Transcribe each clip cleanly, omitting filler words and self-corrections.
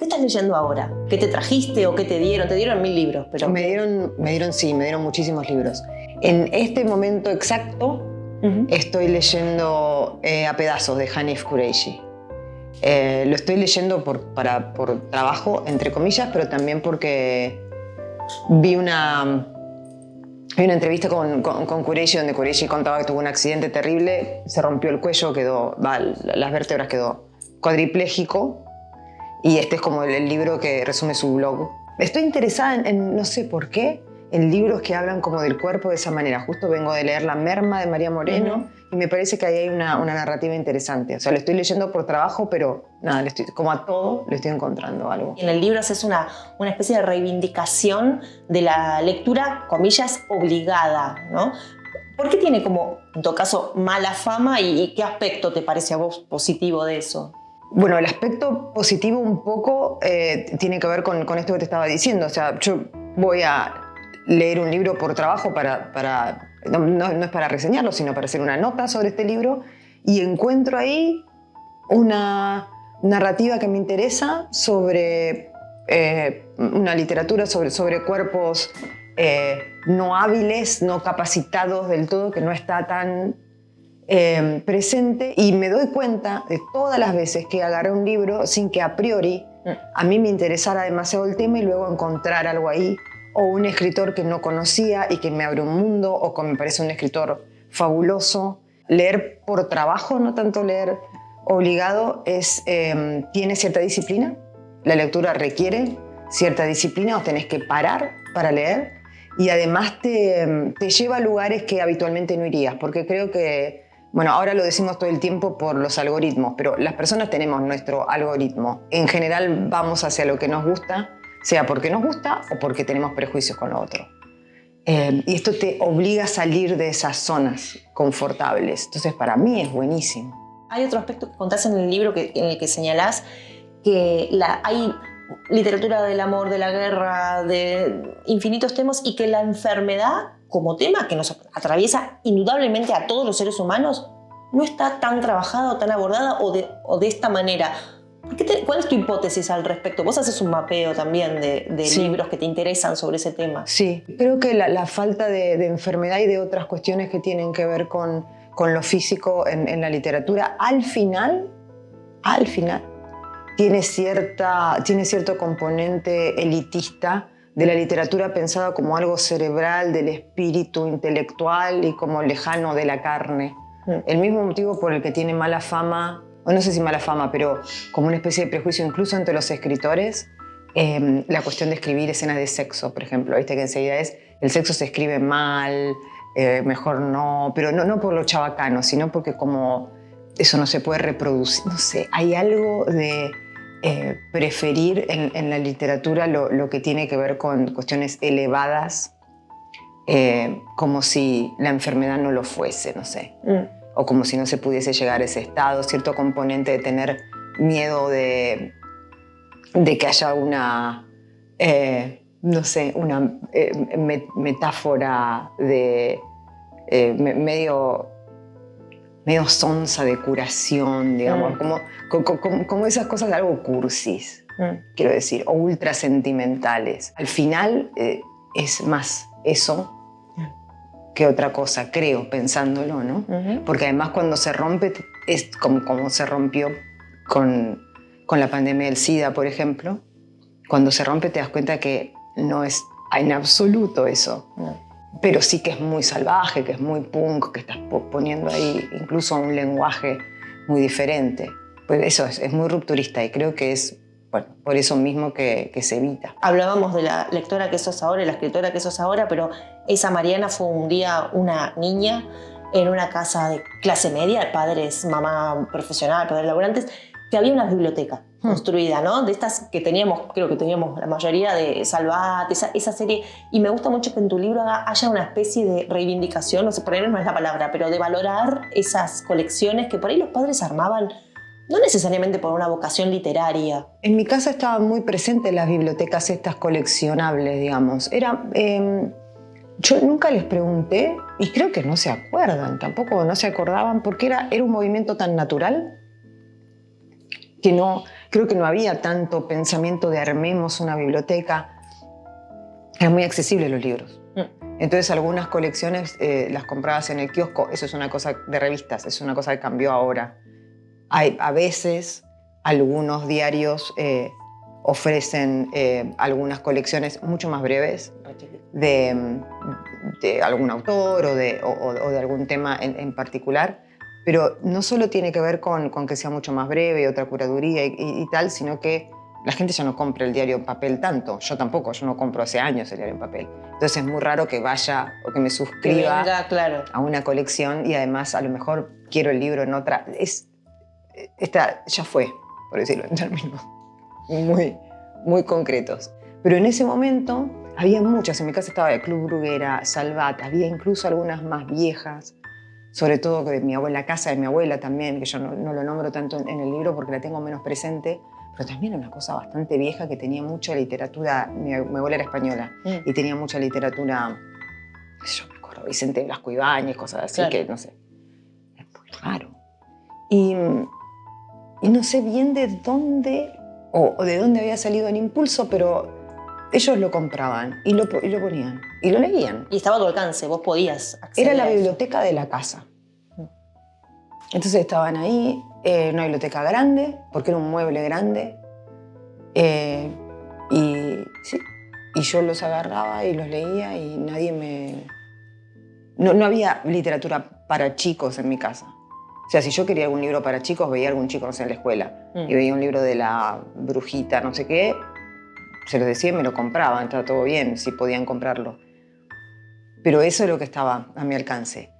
¿Qué estás leyendo ahora? ¿Qué te trajiste o qué te dieron? Te dieron 1000 libros, pero... Me dieron muchísimos libros. En este momento exacto estoy leyendo A pedazos de Hanif Kureishi. Lo estoy leyendo por trabajo, entre comillas, pero también porque vi una entrevista con Kureishi, donde Kureishi contaba que tuvo un accidente terrible, se rompió el cuello, las vértebras, quedó cuadripléjico, y este es como el libro que resume su blog. Estoy interesada en no sé por qué, en libros que hablan como del cuerpo de esa manera. Justo vengo de leer La merma de María Moreno y me parece que ahí hay una narrativa interesante. O sea, lo estoy leyendo por trabajo, pero nada, como a todo le estoy encontrando algo. Y en el libro haces una especie de reivindicación de la lectura, comillas, obligada, ¿no? ¿Por qué tiene como, en todo caso, mala fama y qué aspecto te parece a vos positivo de eso? Bueno, el aspecto positivo un poco tiene que ver con esto que te estaba diciendo. O sea, yo voy a leer un libro por trabajo no es para reseñarlo, sino para hacer una nota sobre este libro, y encuentro ahí una narrativa que me interesa sobre una literatura sobre cuerpos no hábiles, no capacitados del todo, que no está tan presente, y me doy cuenta de todas las veces que agarré un libro sin que a priori a mí me interesara demasiado el tema y luego encontrar algo ahí, o un escritor que no conocía y que me abre un mundo, o que me parece un escritor fabuloso. Leer por trabajo, no tanto leer obligado, tiene cierta disciplina. La lectura requiere cierta disciplina, o tenés que parar para leer, y además te lleva a lugares que habitualmente no irías, porque creo que, bueno, ahora lo decimos todo el tiempo por los algoritmos, pero las personas tenemos nuestro algoritmo. En general vamos hacia lo que nos gusta, sea porque nos gusta o porque tenemos prejuicios con lo otro. Y esto te obliga a salir de esas zonas confortables. Entonces, para mí es buenísimo. Hay otro aspecto que contás en el libro en el que señalás que hay literatura del amor, de la guerra, de infinitos temas, y que la enfermedad como tema que nos atraviesa indudablemente a todos los seres humanos no está tan trabajada o tan abordada o de esta manera. ¿Cuál es tu hipótesis al respecto? Vos haces un mapeo también de libros que te interesan sobre ese tema. Sí, creo que la falta de enfermedad y de otras cuestiones que tienen que ver con lo físico en la literatura, al final, tiene cierto componente elitista de la literatura pensada como algo cerebral, del espíritu intelectual y como lejano de la carne. El mismo motivo por el que tiene mala fama, o no sé si mala fama, pero como una especie de prejuicio incluso entre los escritores, la cuestión de escribir escenas de sexo, por ejemplo. Viste que enseguida el sexo se escribe mal, mejor no, pero no por lo chabacano, sino porque como eso no se puede reproducir. No sé, hay algo de preferir en la literatura lo que tiene que ver con cuestiones elevadas, como si la enfermedad no lo fuese, no sé. O como si no se pudiese llegar a ese estado, cierto componente de tener miedo de que haya una, no sé, una metáfora de medio sonsa de curación, digamos, como esas cosas de algo cursis, quiero decir, o ultra sentimentales. Al final es más eso que otra cosa, creo, pensándolo, ¿no? Porque además cuando se rompe, es como se rompió con la pandemia del SIDA, por ejemplo. Cuando se rompe te das cuenta que no es en absoluto eso. Pero sí que es muy salvaje, que es muy punk, que estás poniendo ahí incluso un lenguaje muy diferente. Pues eso es muy rupturista, y creo que es por eso mismo que se evita. Hablábamos de la lectora que sos ahora y la escritora que sos ahora, pero esa Mariana fue un día una niña en una casa de clase media, padres, mamá profesional, padres laburantes, que había una biblioteca construida, ¿no? De estas que creo que teníamos la mayoría, de Salvat, esa serie. Y me gusta mucho que en tu libro haya una especie de reivindicación, no sé, por ahí no es la palabra, pero de valorar esas colecciones que por ahí los padres armaban, no necesariamente por una vocación literaria. En mi casa estaban muy presentes las bibliotecas estas coleccionables, digamos. Yo nunca les pregunté, y creo que no se acuerdan, tampoco no se acordaban, porque era un movimiento tan natural que creo que no había tanto pensamiento de armemos una biblioteca. Eran muy accesibles los libros. Entonces algunas colecciones las comprabas en el kiosco. Eso es una cosa de revistas, es una cosa que cambió ahora. A veces algunos diarios ofrecen algunas colecciones mucho más breves de algún autor o de algún tema en particular, pero no solo tiene que ver con que sea mucho más breve y otra curaduría y tal, sino que la gente ya no compra el diario en papel tanto. Yo tampoco, yo no compro hace años el diario en papel. Entonces es muy raro que vaya o que me suscriba a una colección y además a lo mejor quiero el libro en otra. Esta ya fue, por decirlo en términos muy concretos. Pero en ese momento había muchas. En mi casa estaba el Club Bruguera, Salvat, había incluso algunas más viejas, sobre todo de mi abuela, la casa de mi abuela también, que yo no lo nombro tanto en el libro porque la tengo menos presente, pero también era una cosa bastante vieja que tenía mucha literatura. Mi abuela era española y tenía mucha literatura, yo me acuerdo, Vicente Blasco Ibáñez, cosas así, claro, que no sé, es muy raro. Y no sé bien de dónde o de dónde había salido el impulso, pero ellos lo compraban y lo ponían y lo leían. Y estaba a tu alcance, vos podías acceder. Era la biblioteca de la casa. Entonces estaban ahí, una biblioteca grande, porque era un mueble grande, y yo los agarraba y los leía y nadie me... No había literatura para chicos en mi casa. O sea, si yo quería algún libro para chicos, veía algún chico, no sé, en la escuela, y veía un libro de la brujita, no sé qué, se los decía y me lo compraban, estaba todo bien, si podían comprarlo. Pero eso es lo que estaba a mi alcance.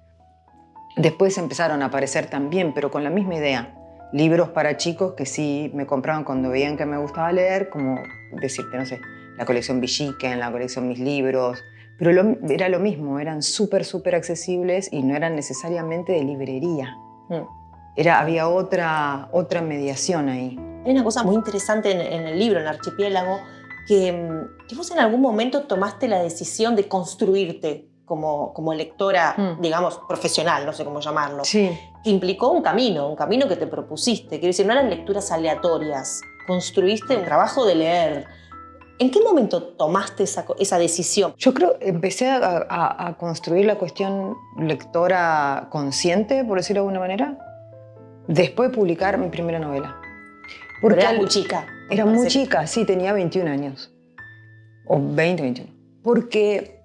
Después empezaron a aparecer también, pero con la misma idea, libros para chicos que sí me compraban cuando veían que me gustaba leer, como decirte, no sé, la colección Villiquen, la colección Mis Libros, pero era lo mismo, eran súper accesibles y no eran necesariamente de librería. Había otra mediación ahí. Hay una cosa muy interesante en el libro, en Archipiélago, que vos en algún momento tomaste la decisión de construirte como lectora, digamos, profesional, no sé cómo llamarlo. Sí. Que implicó un camino que te propusiste. Quiero decir, no eran lecturas aleatorias. Construiste un trabajo de leer. ¿En qué momento tomaste esa decisión? Yo creo que empecé a construir la cuestión lectora consciente, por decirlo de alguna manera, después de publicar mi primera novela. Porque era muy chica. Era muy chica, sí, tenía 21 años. O 20, 21. Porque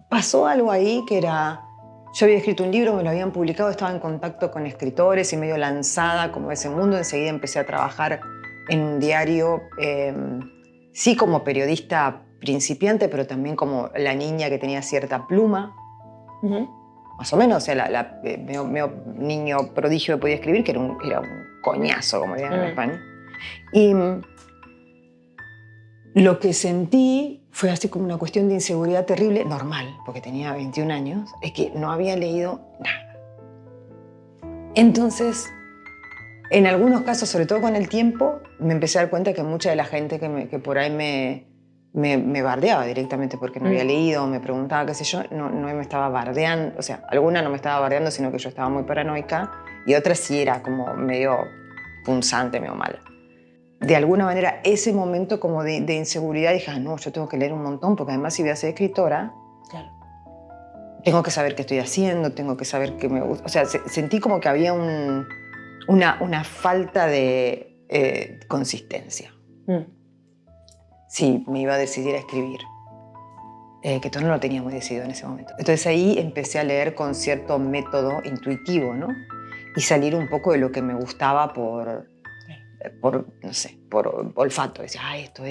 pasó algo ahí que era... Yo había escrito un libro, me lo habían publicado, estaba en contacto con escritores y medio lanzada como ese mundo. Enseguida empecé a trabajar en un diario, sí como periodista principiante, pero también como la niña que tenía cierta pluma. Más o menos, o sea, medio niño prodigio que podía escribir, que era un coñazo, como dirían en España. Y lo que sentí fue así como una cuestión de inseguridad terrible, normal, porque tenía 21 años, es que no había leído nada. Entonces, en algunos casos, sobre todo con el tiempo, me empecé a dar cuenta que mucha de la gente que por ahí me bardeaba directamente porque no había leído, me preguntaba, qué sé yo, no me estaba bardeando, o sea, alguna no me estaba bardeando, sino que yo estaba muy paranoica, y otra sí era como medio punzante, medio mala. De alguna manera, ese momento como de inseguridad, dije, no, yo tengo que leer un montón, porque además si voy a ser escritora, claro, tengo que saber qué estoy haciendo, tengo que saber qué me gusta. O sea, sentí como que había una falta de consistencia. Sí, me iba a decidir a escribir, que todo no lo tenía muy decidido en ese momento. Entonces ahí empecé a leer con cierto método intuitivo, ¿no? Y salir un poco de lo que me gustaba por no sé, por olfato. Decía, esto,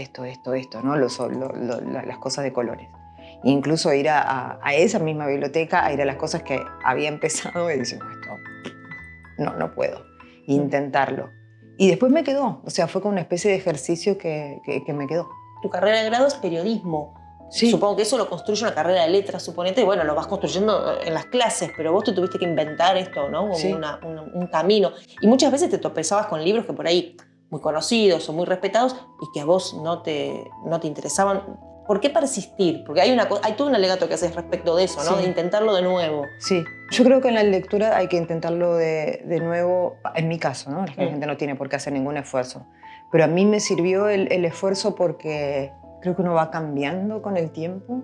¿no? Las cosas de colores. E incluso ir a esa misma biblioteca, a ir a las cosas que había empezado y decir, esto no puedo. Intentarlo. Y después me quedó, o sea, fue como una especie de ejercicio que me quedó. Tu carrera de grado es periodismo. Sí. Supongo que eso lo construye una carrera de letras, suponete, y bueno, lo vas construyendo en las clases, pero vos te tuviste que inventar esto, ¿no? Como sí, un camino. Y muchas veces te tropezabas con libros que por ahí muy conocidos o muy respetados y que a vos no te interesaban. ¿Por qué persistir? Porque hay todo un alegato que haces respecto de eso, ¿no? Sí. De intentarlo de nuevo. Sí. Yo creo que en la lectura hay que intentarlo de nuevo, en mi caso, ¿no? La gente no tiene por qué hacer ningún esfuerzo. pero a mí me sirvió el esfuerzo porque creo que uno va cambiando con el tiempo.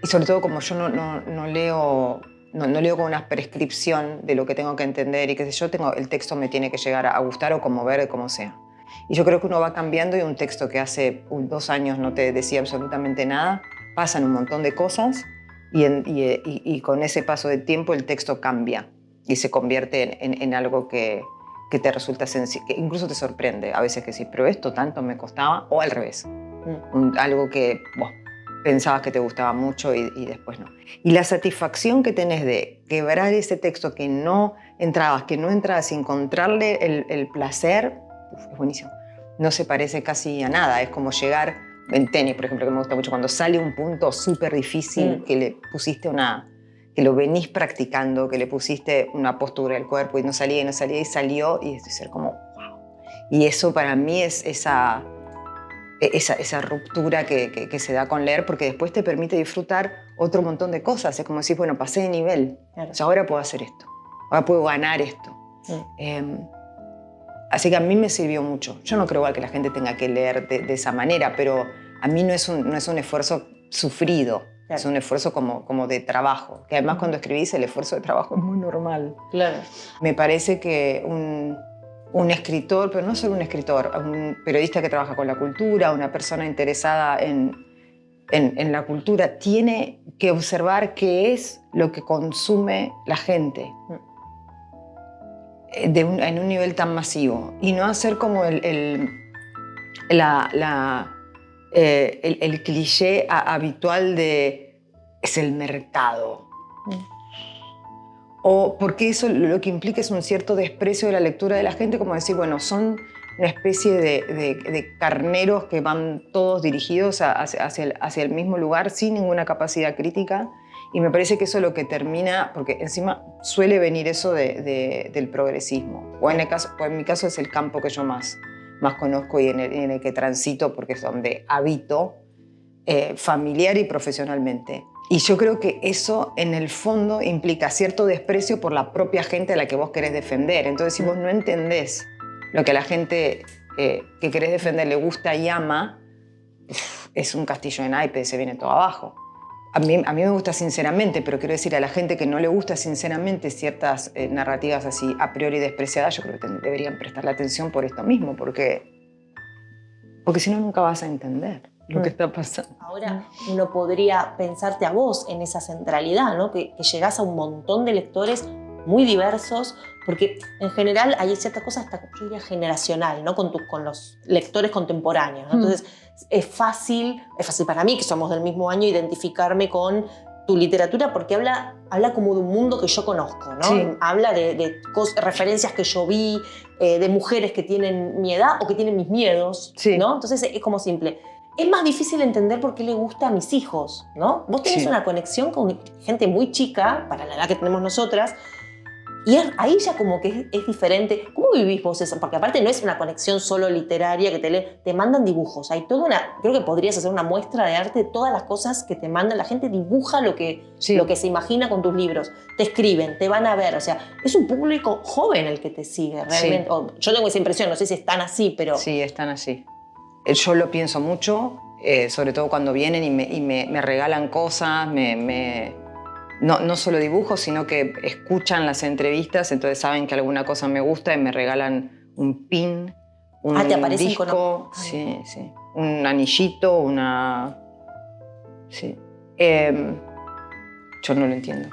Y sobre todo como yo no leo con una prescripción de lo que tengo que entender y qué sé yo, el texto me tiene que llegar a gustar o conmover, como sea. Y yo creo que uno va cambiando y un texto que hace 2 años no te decía absolutamente nada, pasan un montón de cosas y con ese paso de tiempo el texto cambia y se convierte en algo que te resulta sencillo, que incluso te sorprende. A veces que sí, pero esto tanto me costaba, o al revés. Algo que pensabas que te gustaba mucho y después no. Y la satisfacción que tenés de quebrar ese texto que no entrabas y encontrarle el placer, es buenísimo. No se parece casi a nada. Es como llegar en tenis, por ejemplo, que me gusta mucho, cuando sale un punto súper difícil que le pusiste que lo venís practicando, que le pusiste una postura del cuerpo y no salía y salió, y es ser como wow. Y eso para mí es esa ruptura que se da con leer, porque después te permite disfrutar otro montón de cosas. Es como decir, bueno, pasé de nivel, claro. O sea, ahora puedo hacer esto, ahora puedo ganar esto. Así que a mí me sirvió mucho. Yo no creo igual que la gente tenga que leer de esa manera, pero a mí no es un esfuerzo sufrido, claro. Es un esfuerzo como de trabajo, que además cuando escribís el esfuerzo de trabajo es muy normal. Claro. Me parece que un escritor, pero no solo un escritor, un periodista que trabaja con la cultura, una persona interesada en la cultura, tiene que observar qué es lo que consume la gente en un nivel tan masivo y no hacer como el cliché habitual de es el mercado. O porque eso lo que implica es un cierto desprecio de la lectura de la gente, como decir, bueno, son una especie de carneros que van todos dirigidos hacia el mismo lugar sin ninguna capacidad crítica. Y me parece que eso es lo que termina, porque encima suele venir eso del progresismo. O en mi caso es el campo que yo más conozco y en el que transito, porque es donde habito familiar y profesionalmente. Y yo creo que eso, en el fondo, implica cierto desprecio por la propia gente a la que vos querés defender. Entonces, si vos no entendés lo que a la gente que querés defender le gusta y ama, es un castillo de naipes, se viene todo abajo. A mí me gusta sinceramente, pero quiero decir, a la gente que no le gusta sinceramente ciertas narrativas así a priori despreciadas, yo creo que deberían prestarle atención por esto mismo, porque si no, nunca vas a entender lo que está pasando. Ahora uno podría pensarte a vos en esa centralidad, ¿no? Que llegás a un montón de lectores muy diversos, porque en general hay ciertas cosas hasta, yo diría, generacional, ¿no? Con los lectores contemporáneos, ¿no? Entonces es fácil para mí, que somos del mismo año, identificarme con tu literatura porque habla como de un mundo que yo conozco, ¿no? Sí. Habla de referencias que yo vi, de mujeres que tienen mi edad o que tienen mis miedos, sí. ¿No? Entonces es como simple. Es más difícil entender por qué le gusta a mis hijos, ¿no? Vos tenés una conexión con gente muy chica, para la edad que tenemos nosotras, y ahí ya como que es diferente. ¿Cómo vivís vos eso? Porque aparte no es una conexión solo literaria que te mandan dibujos. Hay toda creo que podrías hacer una muestra de arte de todas las cosas que te mandan. La gente dibuja lo que se imagina con tus libros. Te escriben, te van a ver. O sea, es un público joven el que te sigue realmente. Sí. Yo tengo esa impresión, no sé si están así, pero... Sí, están así. Yo lo pienso mucho, sobre todo cuando vienen y me regalan cosas, no solo dibujos, sino que escuchan las entrevistas, entonces saben que alguna cosa me gusta y me regalan un pin, un ¿te aparecen disco, sí, un anillito, Sí. Yo no lo entiendo.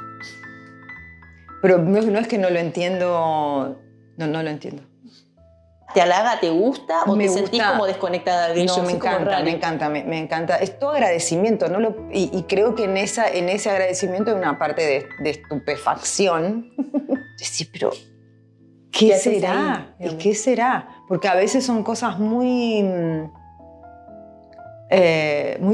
Pero no es que no lo entiendo, no lo entiendo. ¿Te halaga, te gusta o te sentís como desconectada de ellos? No, me encanta. Es todo agradecimiento, ¿no? Y creo que en ese agradecimiento hay una parte de estupefacción. Decir, pero ¿qué será? ¿Y qué será? Porque a veces son cosas muy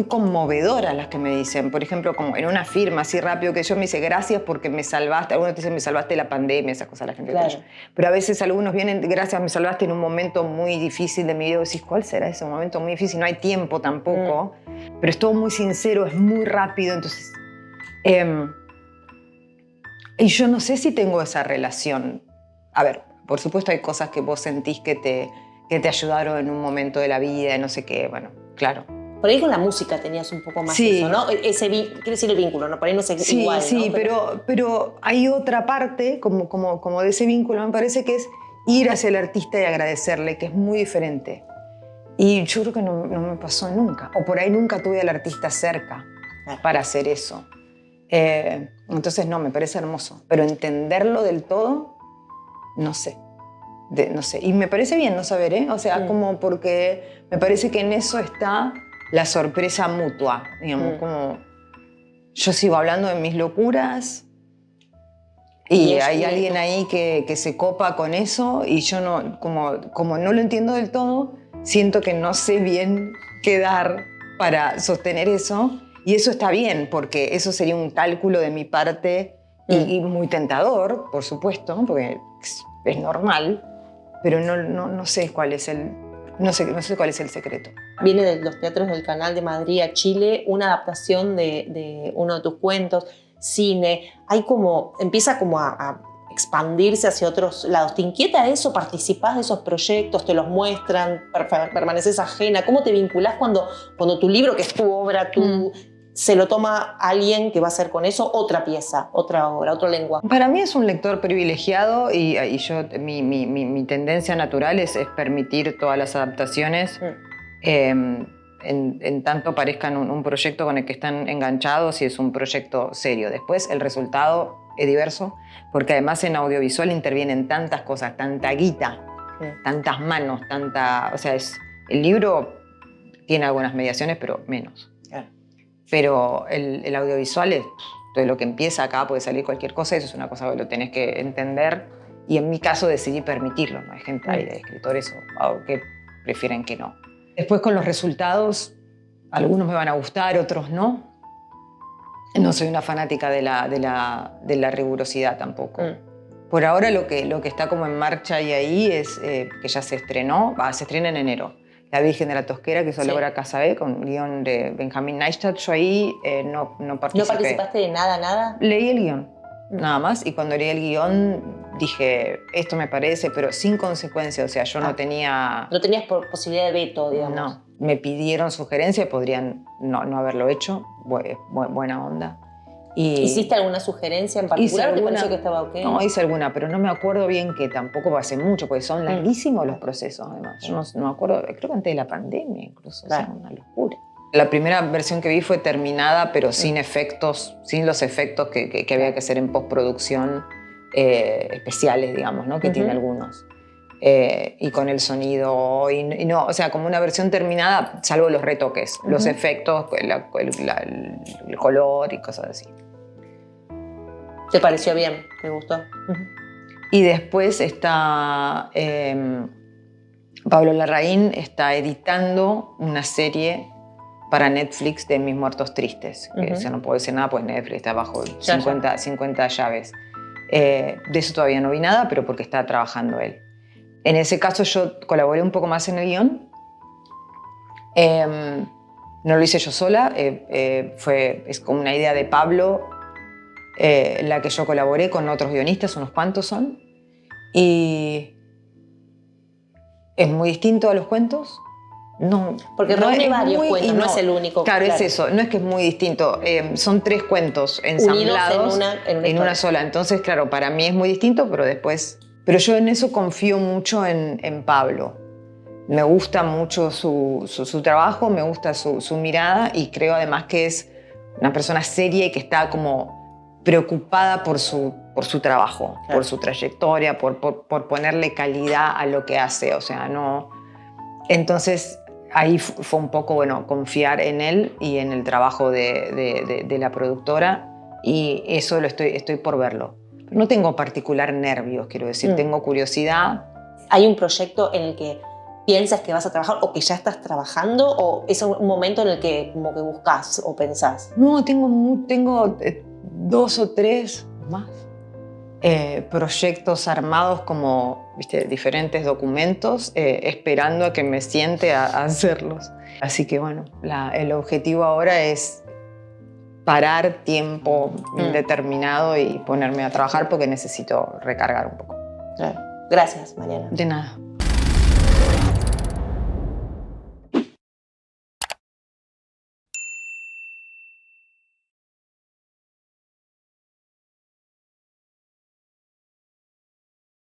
conmovedoras las que me dicen. Por ejemplo, como en una firma así rápido que yo me dice gracias porque me salvaste. Algunos te dicen me salvaste de la pandemia, esas cosas la gente. Claro. Pero a veces algunos vienen gracias, me salvaste en un momento muy difícil de mi vida. Y decís, ¿cuál será ese momento muy difícil? No hay tiempo tampoco. Pero es todo muy sincero, es muy rápido. Entonces, y yo no sé si tengo esa relación. A ver, por supuesto hay cosas que vos sentís que te ayudaron en un momento de la vida, no sé qué, bueno, claro. Por ahí con la música tenías un poco más Sí. eso, ¿no? Quiere decir el vínculo, ¿no? Por ahí no sé Sí, igual, sí, ¿no? pero hay otra parte, como de ese vínculo, me parece que es ir hacia el artista y agradecerle, que es muy diferente. Y yo creo que no me pasó nunca, o por ahí nunca tuve al artista cerca para hacer eso. Entonces no, me parece hermoso, pero entenderlo del todo, no sé. No sé. Y me parece bien no saber, ¿eh? O sea, como porque me parece que en eso está la sorpresa mutua, digamos, como yo sigo hablando de mis locuras y hay alguien ahí que se copa con eso y yo no, como no lo entiendo del todo, siento que no sé bien qué dar para sostener eso y eso está bien porque eso sería un cálculo de mi parte y muy tentador, por supuesto, porque es normal, pero no sé cuál es no sé cuál es el secreto. Viene de los teatros del Canal de Madrid a Chile, una adaptación de uno de tus cuentos, cine. Empieza como a expandirse hacia otros lados. ¿Te inquieta eso? ¿Participás de esos proyectos? ¿Te los muestran? ¿Permaneces ajena? ¿Cómo te vinculás cuando tu libro, que es tu obra, se lo toma alguien que va a hacer con eso otra pieza, otra obra, otro lenguaje? Para mí es un lector privilegiado y yo, mi tendencia natural es permitir todas las adaptaciones en tanto parezcan un proyecto con el que están enganchados y es un proyecto serio. Después el resultado es diverso porque además en audiovisual intervienen tantas cosas, tanta guita, tantas manos, o sea, el libro tiene algunas mediaciones, pero menos. Pero el audiovisual es de lo que empieza acá, puede salir cualquier cosa, eso es una cosa que lo tenés que entender y en mi caso decidí permitirlo, ¿no? Hay gente, hay escritores que prefieren que no. Después con los resultados, algunos me van a gustar, otros no. No soy una fanática de la rigurosidad tampoco. Por ahora lo que está como en marcha y ahí es que ya se estrena en enero. La Virgen de la Tosquera, que es la obra Casa B, con guión de Benjamín Neistat. Yo ahí no participé. ¿No participaste de nada? Leí el guión, nada más. Y cuando leí el guión dije, esto me parece, pero sin consecuencia. O sea, yo no tenía... No tenías posibilidad de veto, digamos. No. Me pidieron sugerencias, podrían no haberlo hecho. Buena onda. ¿Hiciste alguna sugerencia en particular o te pareció que estaba ok? No, hice alguna, pero no me acuerdo bien que tampoco hace mucho, porque son larguísimos los procesos, además. Yo no me acuerdo, creo que antes de la pandemia incluso, claro. O sea, una locura. La primera versión que vi fue terminada, pero sin efectos, sin los efectos que había que hacer en postproducción especiales, digamos, ¿no? Que tiene algunos. Y con el sonido, y no, o sea, como una versión terminada, salvo los retoques, los efectos, el color y cosas así. ¿Te pareció bien? ¿Te gustó? Y después está Pablo Larraín está editando una serie para Netflix de Mis Muertos Tristes. Que no puedo decir nada, pues Netflix está bajo 50 llaves. De eso todavía no vi nada, pero porque está trabajando él. En ese caso yo colaboré un poco más en el guión. No lo hice yo sola, es como una idea de Pablo, la que yo colaboré con otros guionistas, unos cuantos son. Y es muy distinto a los cuentos. No, porque reúne varios cuentos, no es el único. Claro, es eso, no es que es muy distinto. Son 3 cuentos ensamblados en una sola. Entonces, claro, para mí es muy distinto, pero después... Pero yo en eso confío mucho en Pablo. Me gusta mucho su trabajo, me gusta su mirada y creo además que es una persona seria y que está como preocupada por su trabajo, claro, por su trayectoria, por ponerle calidad a lo que hace. O sea, no... Entonces, ahí fue un poco, bueno, confiar en él y en el trabajo de la productora y eso estoy por verlo. No tengo particular nervios, quiero decir, tengo curiosidad. ¿Hay un proyecto en el que piensas que vas a trabajar o que ya estás trabajando o es un momento en el que como que buscas o pensás? No, tengo 2 o 3 más proyectos armados como, viste, diferentes documentos, esperando a que me siente a hacerlos. Así que bueno, el objetivo ahora es parar tiempo indeterminado y ponerme a trabajar porque necesito recargar un poco. Claro. Gracias, Mariana. De nada.